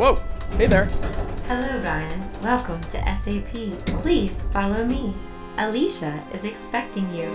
Whoa, hey there. Hello, Ryan. Welcome to SAP. Please follow me. Alicia is expecting you.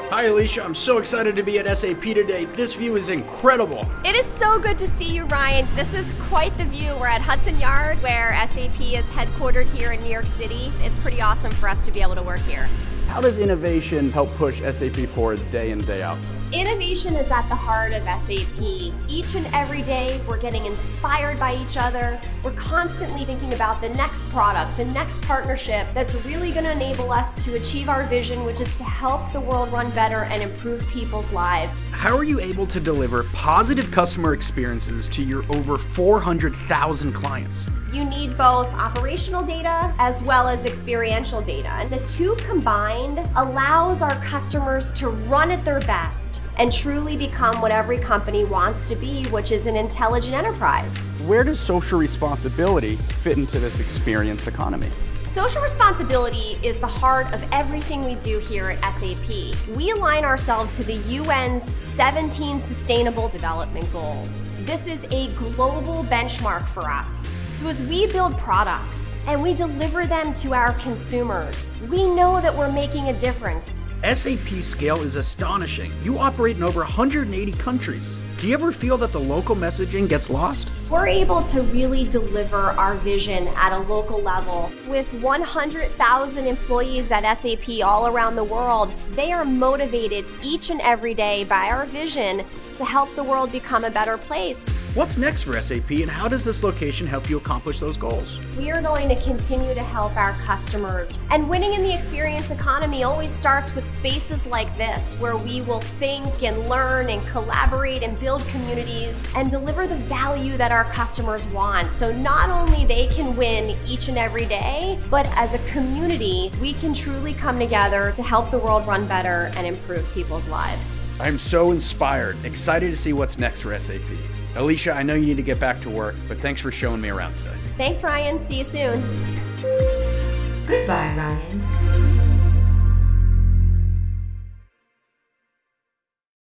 Hi, Alicia. I'm so excited to be at SAP today. This view is incredible. It is so good to see you, Ryan. This is quite the view. We're at Hudson Yards, where SAP is headquartered here in New York City. It's pretty awesome for us to be able to work here. How does innovation help push SAP forward day in, day out? Innovation is at the heart of SAP. Each and every day, we're getting inspired by each other. We're constantly thinking about the next product, the next partnership that's really going to enable us to achieve our vision, which is to help the world run better and improve people's lives. How are you able to deliver positive customer experiences to your over 400,000 clients? You need both operational data as well as experiential data. And the two combined allows our customers to run at their best and truly become what every company wants to be, which is an intelligent enterprise. Where does social responsibility fit into this experience economy? Social responsibility is the heart of everything we do here at SAP. We align ourselves to the UN's 17 Sustainable Development Goals. This is a global benchmark for us. So as we build products and we deliver them to our consumers, we know that we're making a difference. SAP's scale is astonishing. You operate in over 180 countries. Do you ever feel that the local messaging gets lost? We're able to really deliver our vision at a local level. With 100,000 employees at SAP all around the world, they are motivated each and every day by our vision to help the world become a better place. What's next for SAP, and how does this location help you accomplish those goals? We are going to continue to help our customers. And winning in the experience economy always starts with spaces like this, where we will think and learn and collaborate and build communities and deliver the value that our customers want. So not only they can win each and every day, but as a community, we can truly come together to help the world run better and improve people's lives. I'm so inspired, excited to see what's next for SAP. Alicia, I know you need to get back to work, but thanks for showing me around today. Thanks, Ryan. See you soon. Goodbye, Ryan.